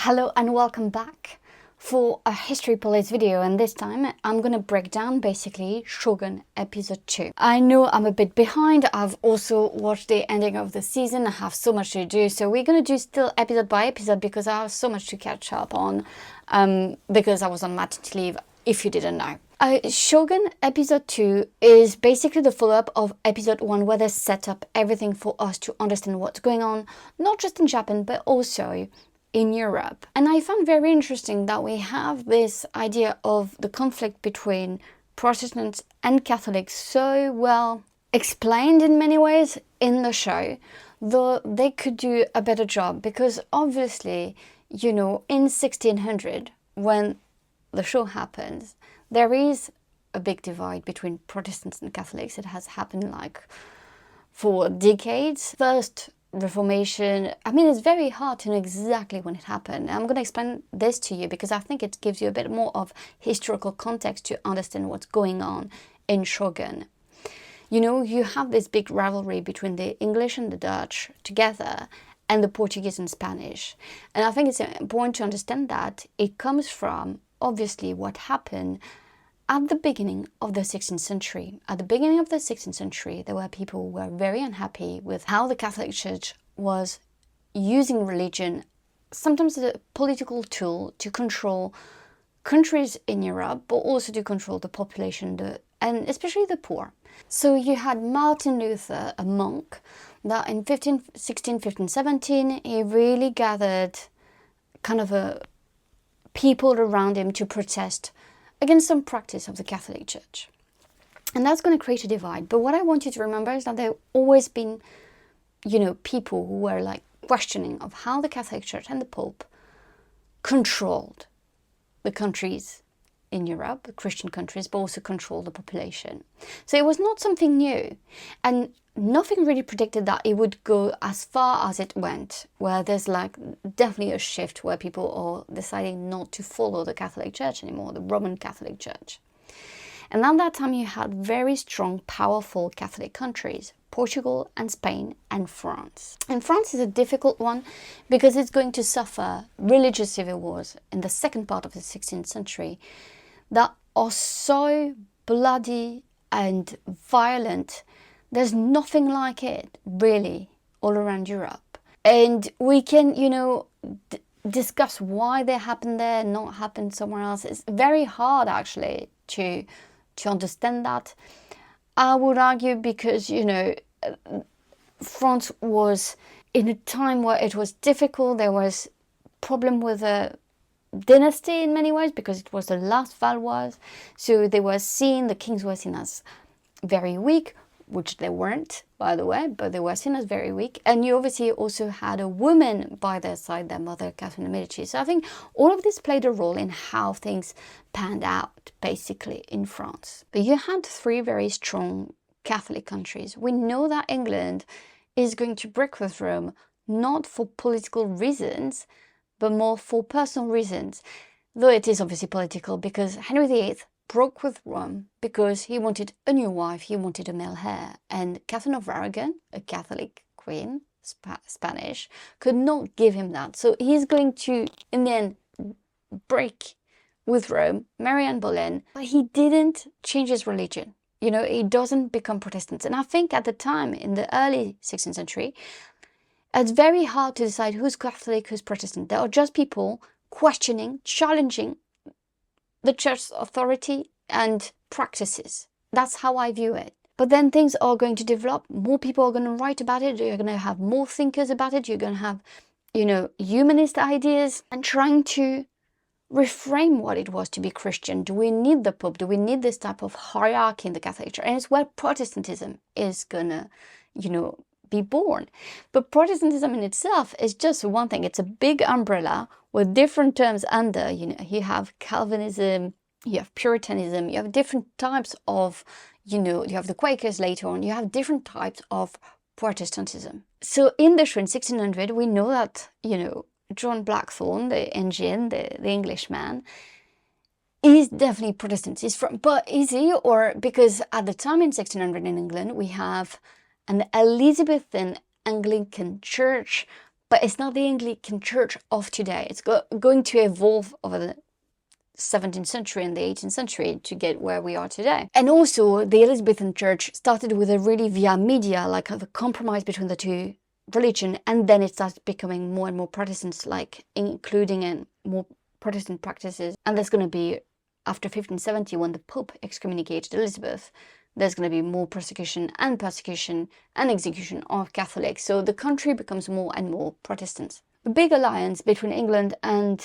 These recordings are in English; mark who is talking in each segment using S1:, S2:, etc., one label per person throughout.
S1: Hello and welcome back for a History Police video, and this time I'm gonna break down basically Shogun episode 2. I know I'm a bit behind. I've also watched the ending of the season. I have so much to do, so we're gonna do still episode by episode because I have so much to catch up on because I was on maternity leave, if you didn't know. Shogun episode 2 is basically the follow-up of episode 1, where they set up everything for us to understand what's going on, not just in Japan but also in Europe. And I found very interesting that we have this idea of the conflict between Protestants and Catholics so well explained in many ways in the show, though they could do a better job, because obviously, you know, in 1600, when the show happens, there is a big divide between Protestants and Catholics. It has happened like for decades. First Reformation, I mean, it's very hard to know exactly when it happened. I'm going to explain this to you because I think it gives you a bit more of historical context to understand what's going on in Shogun. You know, you have this big rivalry between the English and the Dutch together, and the Portuguese and Spanish. And I think it's important to understand that it comes from, obviously, what happened at the beginning of the 16th century. At the beginning of the 16th century, there were people who were very unhappy with how the Catholic Church was using religion, sometimes as a political tool to control countries in Europe, but also to control the population, and especially the poor. So you had Martin Luther, a monk, that in 1516, 1517, he really gathered kind of a people around him to protest against some practice of the Catholic Church. And that's going to create a divide. But what I want you to remember is that there have always been, you know, people who were like questioning of how the Catholic Church and the Pope controlled the countries in Europe, the Christian countries, but also controlled the population. So it was not something new. And nothing really predicted that it would go as far as it went, where there's like definitely a shift where people are deciding not to follow the Catholic Church anymore, the Roman Catholic Church. And at that time you had very strong, powerful Catholic countries, Portugal and Spain and France. And France is a difficult one because it's going to suffer religious civil wars in the second part of the 16th century that are so bloody and violent. There's nothing like it, really, all around Europe. And we can, you know, discuss why they happen there and not happen somewhere else. It's very hard, actually, to understand that. I would argue because, you know, France was in a time where it was difficult. There was problem with the dynasty in many ways because it was the last Valois. So they were seen, the kings were seen as very weak, which they weren't, by the way, but they were seen as very weak. And you obviously also had a woman by their side, their mother, Catherine de' Medici. So I think all of this played a role in how things panned out, basically, in France. But you had three very strong Catholic countries. We know that England is going to break with Rome, not for political reasons, but more for personal reasons. Though it is obviously political, because Henry VIII broke with Rome because he wanted a new wife, he wanted a male heir. And Catherine of Aragon, a Catholic queen, Spanish, could not give him that. So he's going to, in the end, break with Rome, marry Anne Boleyn, but he didn't change his religion. You know, he doesn't become Protestant. And I think at the time, in the early 16th century, it's very hard to decide who's Catholic, who's Protestant. There are just people questioning, challenging the church's authority and practices. That's how I view it. But then things are going to develop. More people are going to write about it. You're going to have more thinkers about it. You're going to have, you know, humanist ideas and trying to reframe what it was to be Christian. Do we need the Pope? Do we need this type of hierarchy in the Catholic Church? And it's where Protestantism is going to, you know, be born. But Protestantism in itself is just one thing. It's a big umbrella with different terms under. You know, you have Calvinism, you have Puritanism, you have different types of, you know, you have the Quakers later on, you have different types of Protestantism. So in the show in 1600, we know that, you know, John Blackthorne, the Anjin, the Englishman, is definitely Protestant. He's from, but is he? Or because at the time in 1600 in England, we have an Elizabethan Anglican church but it's not the Anglican Church of today. It's going to evolve over the 17th century and the 18th century to get where we are today. And also the Elizabethan Church started with a really via media, like the compromise between the two religion, and then it started becoming more and more Protestants, like including in more Protestant practices. And there's going to be, after 1570, when the Pope excommunicated Elizabeth, there's going to be more persecution and execution of Catholics. So the country becomes more and more Protestant. The big alliance between England and,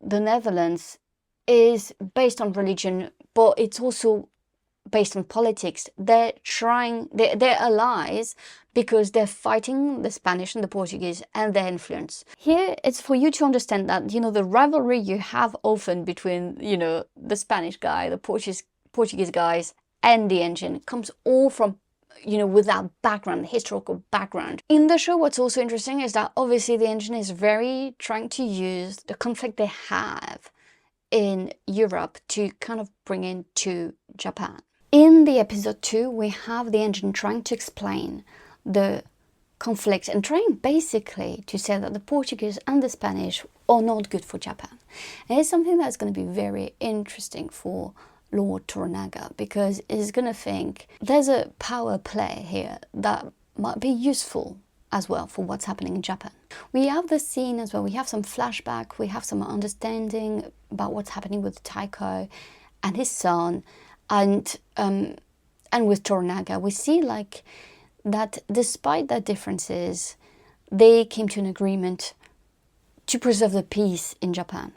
S1: the Netherlands is based on religion, but it's also based on politics. They're allies because they're fighting the Spanish and the Portuguese and their influence. Here, it's for you to understand that, the rivalry you have often between, the Spanish guy, the Portuguese guys, and the Anjin comes all from, with that background, historical background. In the show, what's also interesting is that obviously the Anjin is very trying to use the conflict they have in Europe to kind of bring into Japan. In the episode 2, we have the Anjin trying to explain the conflict and trying basically to say that the Portuguese and the Spanish are not good for Japan. And it's something that's going to be very interesting for Lord Toranaga, because he's going to think there's a power play here that might be useful as well for what's happening in Japan. We have the scene as well, we have some flashback, we have some understanding about what's happening with Taiko and his son, and with Toranaga. We see like that despite their differences, they came to an agreement to preserve the peace in Japan.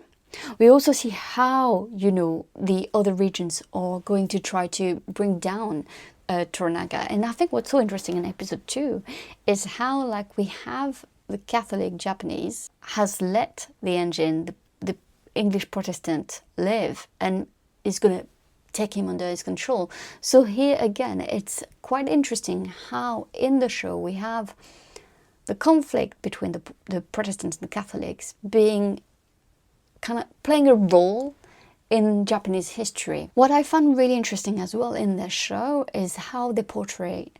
S1: We also see how, the other regions are going to try to bring down Toranaga. And I think what's so interesting in episode 2 is how, like, we have the Catholic Japanese has let the Anjin, the English Protestant, live and is going to take him under his control. So here again, it's quite interesting how in the show we have the conflict between the Protestants and the Catholics being kind of playing a role in Japanese history. What I found really interesting as well in the show is how they portray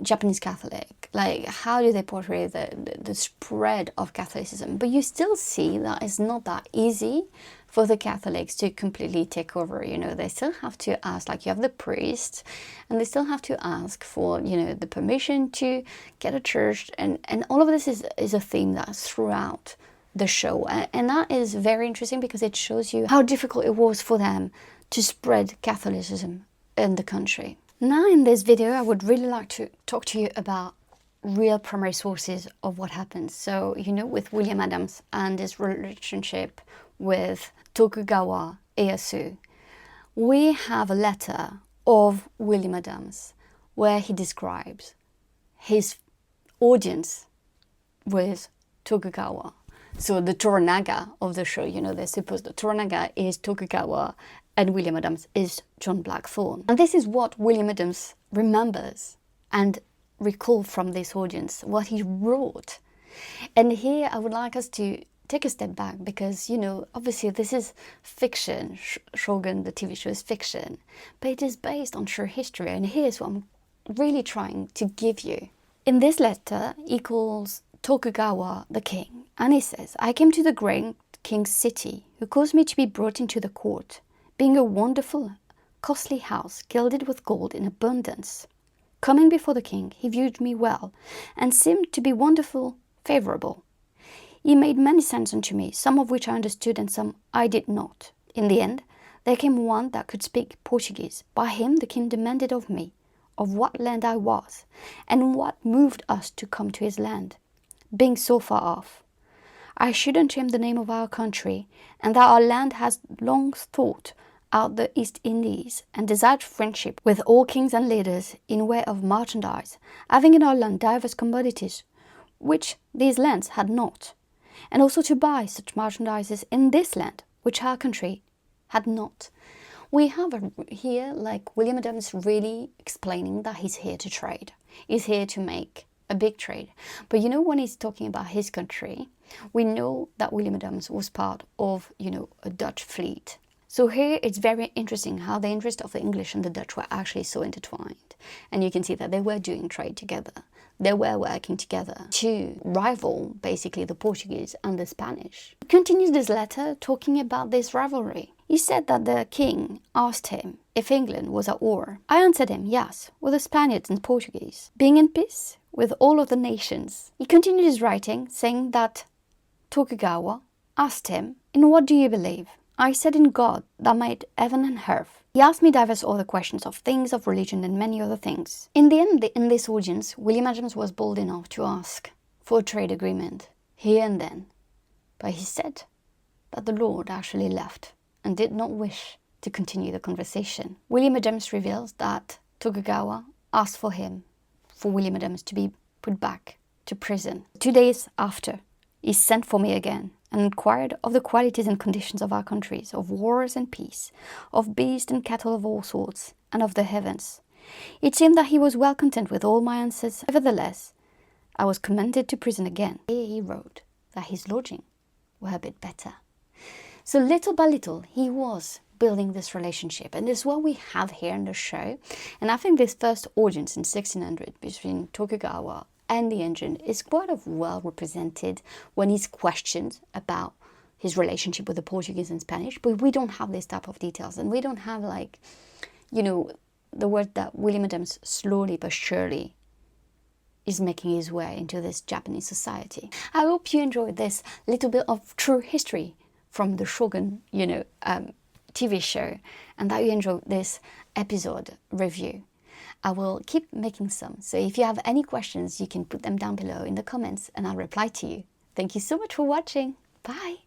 S1: Japanese Catholic. Like, how do they portray the spread of Catholicism? But you still see that it's not that easy for the Catholics to completely take over. They still have to ask, like, you have the priests, and they still have to ask for, the permission to get a church. And all of this is a theme that's throughout the show, and that is very interesting because it shows you how difficult it was for them to spread Catholicism in the country. Now in this video, I would really like to talk to you about real primary sources of what happens. So, with William Adams and his relationship with Tokugawa Ieyasu, we have a letter of William Adams where he describes his audience with Tokugawa. So the Toranaga of the show, they suppose the Toranaga is Tokugawa and William Adams is John Blackthorne. And this is what William Adams remembers and recall from this audience, what he wrote. And here I would like us to take a step back because, obviously this is fiction. Shogun, the TV show, is fiction, but it is based on true history. And here's what I'm really trying to give you. In this letter, he calls Tokugawa the king, and he says, I came to the great king's city, who caused me to be brought into the court, being a wonderful, costly house, gilded with gold in abundance. Coming before the king, he viewed me well, and seemed to be wonderful, favourable. He made many signs unto me, some of which I understood, and some I did not. In the end, there came one that could speak Portuguese. By him the king demanded of me, of what land I was, and what moved us to come to his land, being so far off. I shewed unto him the name of our country, and that our land has long thought out the East Indies, and desired friendship with all kings and leaders in way of merchandise, having in our land divers commodities, which these lands had not, and also to buy such merchandises in this land, which our country had not. We have here, like, William Adams really explaining that he's here to trade. He's here to make a big trade. But when he's talking about his country, we know that William Adams was part of, a Dutch fleet. So here it's very interesting how the interest of the English and the Dutch were actually so intertwined. And you can see that they were doing trade together. they were working together to rival basically the Portuguese and the Spanish. He continues this letter talking about this rivalry. He said that the king asked him if England was at war. I answered him, yes, with the Spaniards and Portuguese, being in peace with all of the nations. He continued his writing, saying that Tokugawa asked him, in what do you believe? I said, in God that made heaven and earth. He asked me diverse other questions of things, of religion and many other things. In the end, in this audience, William Adams was bold enough to ask for a trade agreement here and then. But he said that the Lord actually left and did not wish to continue the conversation. William Adams reveals that Tokugawa asked for William Adams to be put back to prison. 2 days after, he sent for me again and inquired of the qualities and conditions of our countries, of wars and peace, of beasts and cattle of all sorts, and of the heavens. It seemed that he was well content with all my answers. Nevertheless, I was commended to prison again. Here he wrote that his lodging were a bit better. So little by little, he was building this relationship. And this is what we have here in the show. And I think this first audience in 1600 between Tokugawa and the Anjin is quite well represented when he's questioned about his relationship with the Portuguese and Spanish. But we don't have this type of details. And we don't have the word that William Adams slowly but surely is making his way into this Japanese society. I hope you enjoyed this little bit of true history from the Shogun, TV show, and that you enjoyed this episode review. I will keep making some. So if you have any questions, you can put them down below in the comments and I'll reply to you. Thank you so much for watching. Bye.